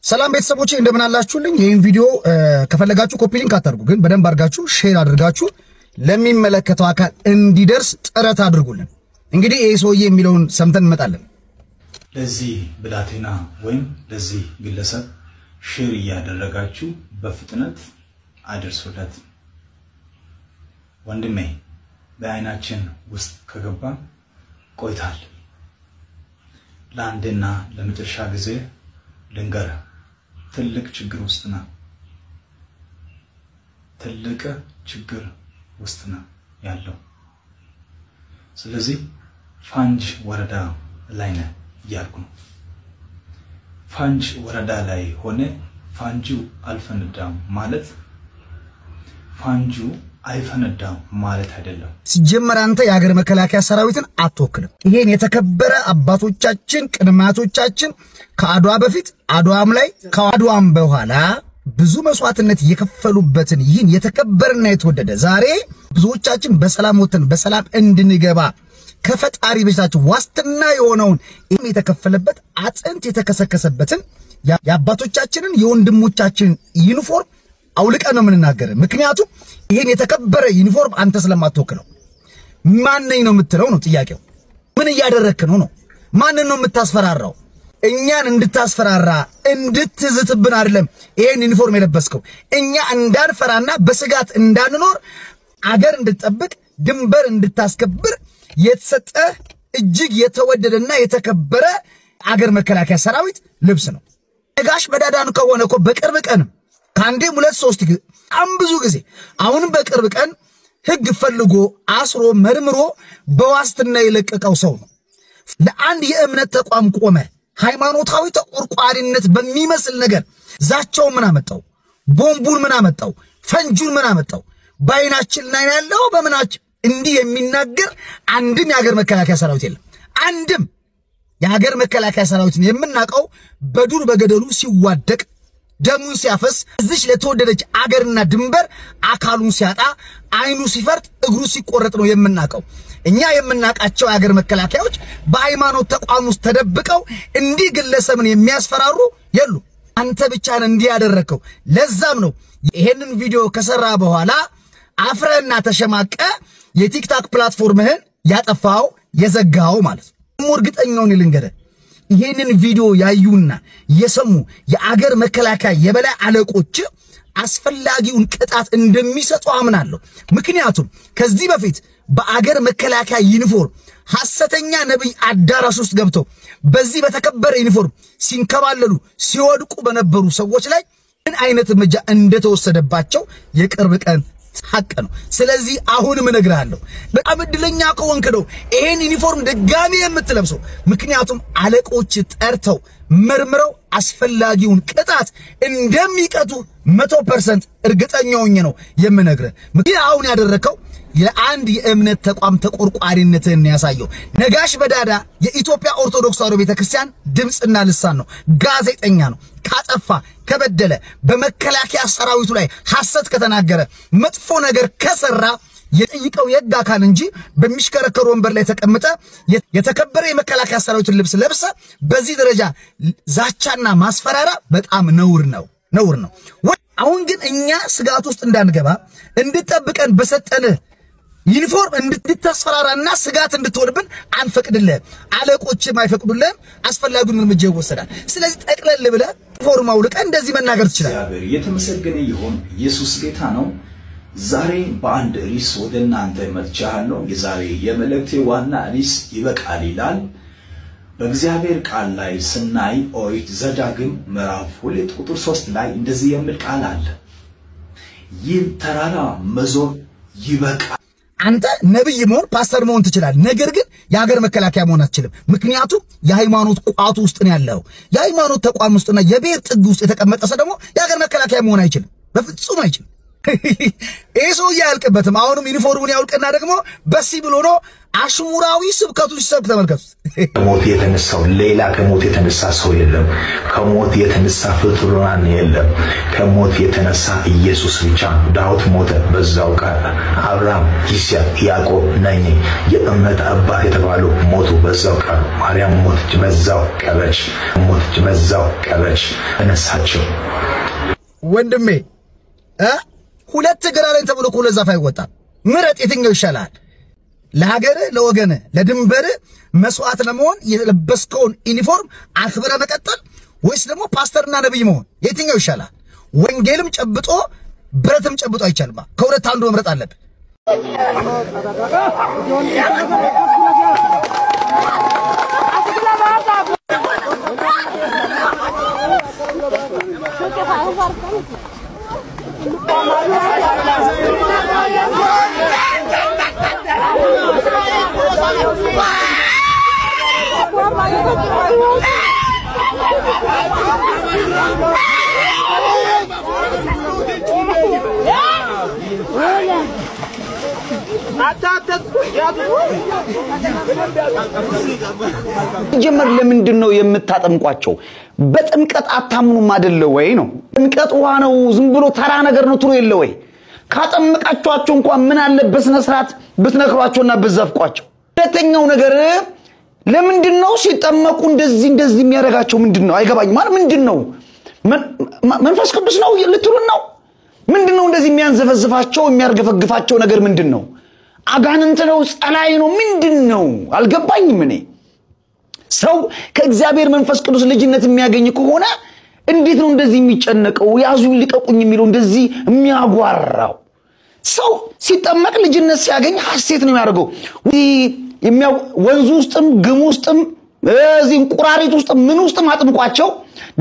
ሰላም ቤተሰቦቼ እንደምን አላችሁልኝ? ይሄን ቪዲዮ ከፈለጋችሁ ኮፒ ሊንክ አታርጉ፣ ግን በደንብ አድርጋችሁ ሼር አድርጋችሁ ለሚመለከተው አካል እንዲደርስ ጥረት አድርጉልን። እንግዲህ ይሄ ሰውዬ የሚለውን ሰምተን እንመጣለን። ለዚህ ብላቴና ወይም ለዚህ ግለሰብ ሼር ያደረጋችሁ በፍጥነት አድርሱለት። ወንድሜ በአይናችን ውስጥ ከገባ ቆይታል። ለአንድና ለመጨረሻ ጊዜ ልንገር፣ ትልቅ ችግር ውስጥ ነው። ትልቅ ችግር ውስጥ ነው ያለው። ስለዚህ ፋንጅ ወረዳ ላይ ነው ያልኩ። ፋንጅ ወረዳ ላይ ሆነ ፋንጁ አልፈነዳም ማለት ፋንጁ አይፈነዳም ማለት አይደለም። ሲጀመር አንተ የሀገር መከላከያ ሰራዊትን አትወክልም። ይሄን የተከበረ አባቶቻችን ቅድማቶቻችን ከአድዋ በፊት አድዋም ላይ ከአድዋም በኋላ ብዙ መስዋዕትነት የከፈሉበትን ይህን የተከበረና የተወደደ ዛሬ ብዙዎቻችን በሰላም ወተን በሰላም እንድንገባ ከፈጣሪ በታች ዋስትና የሆነውን ይሄን የተከፈለበት አጥንት የተከሰከሰበትን የአባቶቻችንን የወንድሞቻችን ዩኒፎርም አውልቀን ነው የምንናገር። ምክንያቱም ይሄን የተከበረ ዩኒፎርም አንተ ስለማትወክለው ማን ነኝ ነው የምትለው ነው ጥያቄው። ምን እያደረክ ነው? ማን ነው የምታስፈራራው? እኛን እንድታስፈራራ እንድትዝትብን አይደለም ይሄን ዩኒፎርም የለበስከው። እኛ እንዳንፈራና በስጋት እንዳንኖር አገር እንድትጠብቅ ድንበር እንድታስከብር የተሰጠ እጅግ የተወደደና የተከበረ አገር መከላከያ ሰራዊት ልብስ ነው። ነጋሽ በዳዳን ከሆነ እኮ በቅርብ ቀን ካንዴም 2-3 ጊዜ ብዙ ጊዜ አሁንም በቅርብ ቀን ህግ ፈልጎ አስሮ መርምሮ በዋስትና የለቀቀው ሰው ነው። ለአንድ የእምነት ተቋም ቆመ ሃይማኖታዊ ተቆርቋሪነት በሚመስል ነገር ዛቻው ምን አመጣው? ቦምቡን ምን አመጣው? ፈንጁን ምን አመጣው? ባይናችን ላይ ያለው በመናችን እንዲህ የሚናገር አንድም የሀገር መከላከያ ሰራዊት የለም። አንድም የሀገር መከላከያ ሰራዊትን የምናቀው በዱር በገደሉ ሲዋደቅ ደሙን ሲያፈስ እዚች ለተወደደች አገርና ድንበር አካሉን ሲያጣ አይኑ ሲፈርጥ እግሩ ሲቆረጥ ነው የምናቀው። እኛ የምናቃቸው የሀገር መከላከያዎች በሃይማኖት ተቋም ውስጥ ተደብቀው እንዲህ ግለሰብን የሚያስፈራሩ የሉ። አንተ ብቻ ነህ እንዲህ ያደረከው። ለዛም ነው ይሄንን ቪዲዮ ከሰራ በኋላ አፍረና ተሸማቀ የቲክቶክ ፕላትፎርምህን ያጠፋው የዘጋው ማለት ነው። እርግጠኛውን ልንገርህ ይሄንን ቪዲዮ ያዩና የሰሙ የአገር መከላከያ የበላይ አለቆች አስፈላጊውን ቅጣት እንደሚሰጡ አምናለሁ። ምክንያቱም ከዚህ በፊት በአገር መከላከያ ዩኒፎርም ሐሰተኛ ነብይ አዳራሽ ውስጥ ገብተው በዚህ በተከበረ ዩኒፎርም ሲንከባለሉ ሲወድቁ በነበሩ ሰዎች ላይ ምን አይነት እርምጃ እንደተወሰደባቸው የቅርብ ቀን ሐቅ ነው። ስለዚህ አሁንም እነግራለሁ በጣም እድለኛ ከሆንክ ነው ይሄን ዩኒፎርም ድጋሚ የምትለብሰው። ምክንያቱም አለቆች ጠርተው መርምረው አስፈላጊውን ቅጣት እንደሚቀጡ 100% እርግጠኛ ሆኜ ነው የምነግርህ። ምክንያቱም አሁን ያደረከው የአንድ የእምነት ተቋም ተቆርቋሪነትን ያሳየው። ነጋሽ በዳዳ የኢትዮጵያ ኦርቶዶክስ ተዋሕዶ ቤተክርስቲያን ድምጽና ልሳን ነው፣ ጋዜጠኛ ነው። ካጠፋ ከበደለ በመከላከያ ሰራዊቱ ላይ ሐሰት ከተናገረ መጥፎ ነገር ከሰራ የጠይቀው የሕግ አካል እንጂ በሚሽከረከሩ ወንበር ላይ ተቀምጠ የተከበረ የመከላከያ ሰራዊትን ልብስ ለብሰ በዚህ ደረጃ ዛቻና ማስፈራራ በጣም ነውር ነው። አሁን ግን እኛ ስጋት ውስጥ እንዳንገባ እንድትጠብቀን በሰጠነ ዩኒፎርም እንድትታስፈራራና ስጋት እንድትወድብን አንፈቅድልህም። አለቆችም አይፈቅዱልህም። አስፈላጊውን እርምጃ ይወሰዳል። ስለዚህ ጠቅለል ብለህ ዩኒፎርም አውልቀህ እንደዚህ መናገር ትችላለህ። እግዚአብሔር የተመሰገነ ይሁን። ኢየሱስ ጌታ ነው። ዛሬ በአንድ ርዕስ ወደ እናንተ መጥቻለሁ። የዛሬ የመልእክቴ ዋና ርዕስ ይበቃል ይላል። በእግዚአብሔር ቃል ላይ ስናይ ኦሪት ዘዳግም ምዕራፍ 2 ቁጥር 3 ላይ እንደዚህ የሚል ቃል አለ። ይህ ተራራ መዞር ይበቃል። አንተ ነብይ መሆን ፓስተር መሆን ትችላለህ፣ ነገር ግን የሀገር መከላከያ መሆን አትችልም። ምክንያቱም የሃይማኖት ቋቱ ውስጥ ነው ያለው። የሃይማኖት ተቋም ውስጥና የብሔር ጥግ ውስጥ የተቀመጠ ሰው ደግሞ የሀገር መከላከያ መሆን አይችልም፣ በፍጹም አይችልም። ኤሶ ያልቀበትም አሁንም ዩኒፎርሙን ያውልቀና ደግሞ በሲ ብሎ ነው አሽሙራዊ ስብከቱ ሲሰብክ ተመልከቱት። ከሞት የተነሳው ሌላ ከሞት የተነሳ ሰው የለም። ከሞት የተነሳ ፍጡራን የለም። ከሞት የተነሳ ኢየሱስ ብቻ። ዳዊት ሞተ፣ በዛው ቀረ። አብርሃም፣ ይስሐቅ፣ ያዕቆብ ነኝ የእምነት አባት የተባሉ ሞቱ፣ በዛው ቀሩ። ማርያም ሞተች፣ በዛው ቀረች። ሞተች፣ በዛው ቀረች። ተነሳቸው። ወንድሜ ሁለት ግራረን ተብሎ ሁለት ዛፍ አይወጣም። ምረጥ፣ የትኛው ይሻላል? ለሀገር ለወገን ለድንበር መስዋዕት ለመሆን የለበስከውን ዩኒፎርም አክብረ መቀጠል ወይስ ደግሞ ፓስተርና ነብይ መሆን? የትኛው ይሻላል? ወንጌልም ጨብጦ ብረትም ጨብጦ አይቻልማ። ከሁለት አንዱ መምረጥ አለብህ። ጀመር ለምንድነው የምታጠምቋቸው? በጥምቀት አታምኑም አይደለ ወይ ነው? ጥምቀት ውሃ ነው፣ ዝም ብሎ ተራ ነገር ነው ትሩ የለ ወይ? ካጠምቃቸዋቸው እንኳን ምን አለ በስነ ስርዓት ብትነክሯቸውና ብትዘፍቋቸው። ሁለተኛው ነገር ለምንድነው ሲጠመቁ እንደዚህ የሚያደርጋቸው ምንድነው? አይገባኝም። ማለት ምንድነው? መንፈስ ቅዱስ ነው ልትሉን ነው? ምንድነው እንደዚህ የሚያንዘፈዝፋቸው የሚያርገፈግፋቸው ነገር ምንድነው? አጋንንት ነው? ጸላይ ነው? ምንድነው? አልገባኝም። እኔ ሰው ከእግዚአብሔር መንፈስ ቅዱስ ልጅነት የሚያገኝ ከሆነ እንዴት ነው እንደዚህ የሚጨነቀው? ያዙ ልቀቁኝ የሚለው እንደዚህ የሚያጓራው? ሰው ሲጠመቅ ልጅነት ሲያገኝ ሐሴት ነው የሚያደርገው። ወንዙ ውስጥም ግም ውስጥም እዚህ እንቁራሪት ውስጥም ምን ውስጥም አጥምቋቸው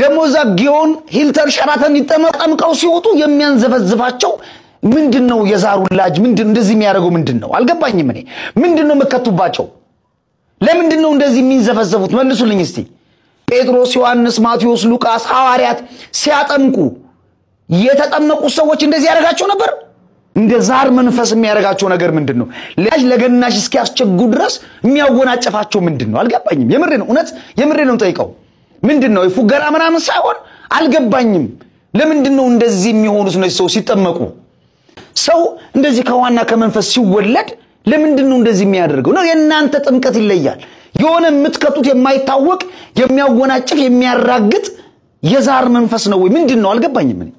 ደሞ እዛ ጊዮን ሂልተን ሸራተን ይጠመቀው ሲወጡ የሚያንዘፈዝፋቸው ምንድነው? የዛሩ ላጅ ምንድነው እንደዚህ የሚያደርገው ምንድነው? አልገባኝም። እኔ ምንድነው መከቱባቸው? ለምንድነው እንደዚህ የሚንዘፈዘፉት? መልሱልኝ እስቲ። ጴጥሮስ፣ ዮሐንስ፣ ማቴዎስ፣ ሉቃስ ሐዋርያት ሲያጠምቁ የተጠመቁ ሰዎች እንደዚህ ያደርጋቸው ነበር? እንደ ዛር መንፈስ የሚያደርጋቸው ነገር ምንድነው? ላጅ ለገናሽ እስኪያስቸጉ ድረስ የሚያወናጨፋቸው ምንድነው? አልገባኝም። የምሬ ነው፣ እውነት የምሬ ነው ጠይቀው። ምንድነው? የፉገራ ምናምን ሳይሆን አልገባኝም። ለምንድነው እንደዚህ የሚሆኑት ነው? ሰው ሲጠመቁ ሰው እንደዚህ ከዋና ከመንፈስ ሲወለድ ለምንድነው እንደዚህ የሚያደርገው ነው? የናንተ ጥምቀት ይለያል። የሆነ የምትከቱት የማይታወቅ የሚያወናጭፍ የሚያራግጥ የዛር መንፈስ ነው ወይ ምንድነው? አልገባኝም። እኔ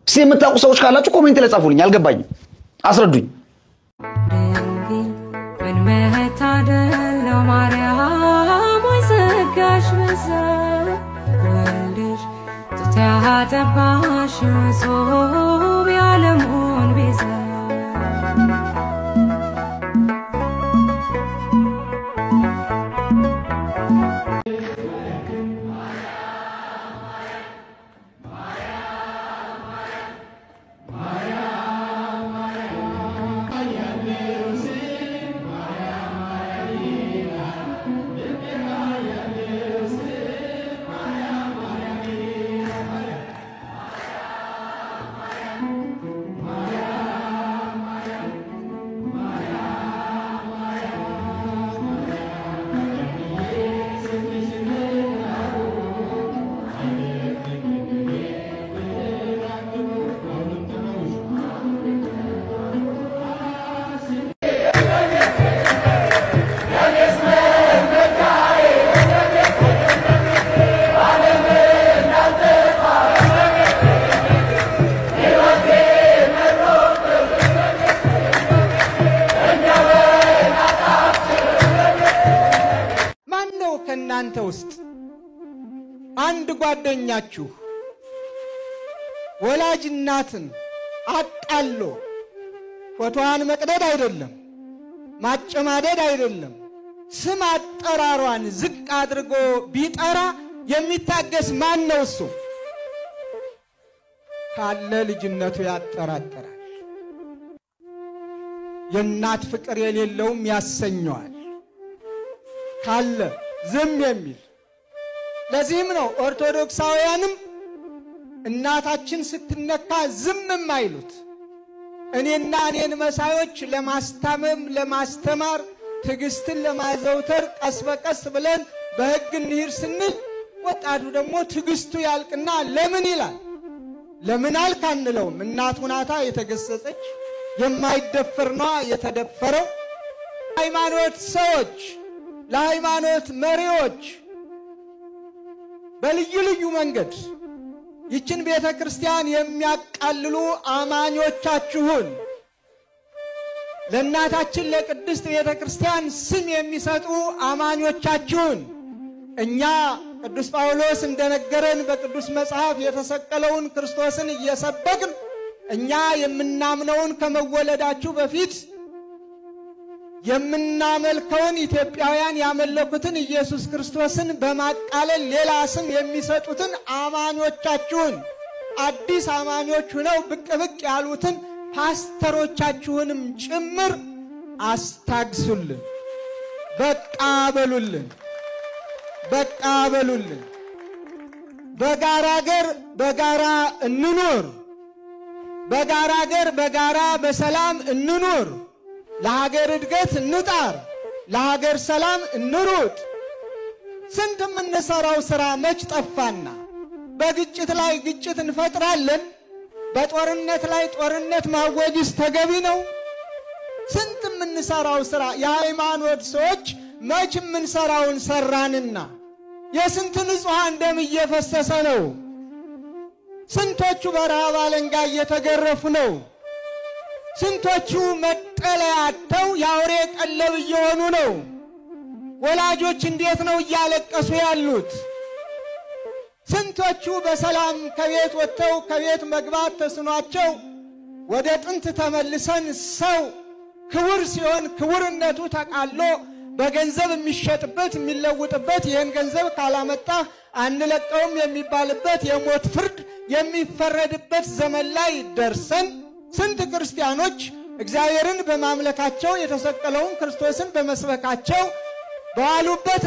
የምታውቁ ሰዎች ካላችሁ ኮሜንት ላይ ጻፉልኝ። አልገባኝም፣ አስረዱኝ። ምን መታደል ለማርያም ወሰጋሽ በዛ ወልድሽ ተታጠባሽ ሶብ ያለሙን ቤዛ ከናንተ ውስጥ አንድ ጓደኛችሁ ወላጅ እናትን አጣሎ ፎቶዋን መቅደድ አይደለም ማጨማደድ አይደለም ስም አጠራሯን ዝቅ አድርጎ ቢጠራ የሚታገስ ማን ነው? እሱ ካለ ልጅነቱ ያጠራጠራል። የእናት ፍቅር የሌለውም ያሰኘዋል ካለ ዝም የሚል። ለዚህም ነው ኦርቶዶክሳውያንም እናታችን ስትነካ ዝም የማይሉት። እኔና እኔን መሳዮች ለማስታመም ለማስተማር ትዕግስትን ለማዘውተር ቀስ በቀስ ብለን በሕግ እንሂድ ስንል ወጣቱ ደግሞ ትዕግስቱ ያልቅና ለምን ይላል። ለምን አልክ አንለውም። እናቱ ናታ የተገሰጸች፣ የማይደፈር ነው የተደፈረው። ሃይማኖት ሰዎች ለሃይማኖት መሪዎች በልዩ ልዩ መንገድ ይችን ቤተ ክርስቲያን የሚያቃልሉ አማኞቻችሁን ለእናታችን ለቅድስት ቤተ ክርስቲያን ስም የሚሰጡ አማኞቻችሁን እኛ ቅዱስ ጳውሎስ እንደነገረን በቅዱስ መጽሐፍ የተሰቀለውን ክርስቶስን እየሰበክን እኛ የምናምነውን ከመወለዳችሁ በፊት የምናመልከውን ኢትዮጵያውያን ያመለኩትን ኢየሱስ ክርስቶስን በማቃለል ሌላ ስም የሚሰጡትን አማኞቻችሁን አዲስ አማኞች ሆነው ብቅ ብቅ ያሉትን ፓስተሮቻችሁንም ጭምር አስታግሱልን። በቃ በሉልን። በቃ በሉልን። በጋራ ሀገር በጋራ እንኑር። በጋራ ሀገር በጋራ በሰላም እንኑር። ለሀገር እድገት እንጣር። ለሀገር ሰላም እንሩጥ። ስንት የምንሰራው ስራ መች ጠፋና? በግጭት ላይ ግጭት እንፈጥራለን። በጦርነት ላይ ጦርነት ማወጅስ ተገቢ ነው? ስንት የምንሰራው ስራ የሃይማኖት ሰዎች መች የምንሰራውን ሰራንና የስንት ንጹሃን ደም እየፈሰሰ ነው። ስንቶቹ በረሃብ አለንጋ እየተገረፉ ነው። ስንቶቹ መጠለያ አጥተው የአውሬ ቀለብ እየሆኑ ነው። ወላጆች እንዴት ነው እያለቀሱ ያሉት? ስንቶቹ በሰላም ከቤት ወጥተው ከቤት መግባት ተስኗቸው ወደ ጥንት ተመልሰን ሰው ክቡር ሲሆን ክቡርነቱ ተቃሎ በገንዘብ የሚሸጥበት የሚለውጥበት ይህን ገንዘብ ካላመጣ አንለቀውም የሚባልበት የሞት ፍርድ የሚፈረድበት ዘመን ላይ ደርሰን ስንት ክርስቲያኖች እግዚአብሔርን በማምለካቸው የተሰቀለውን ክርስቶስን በመስበካቸው በዋሉበት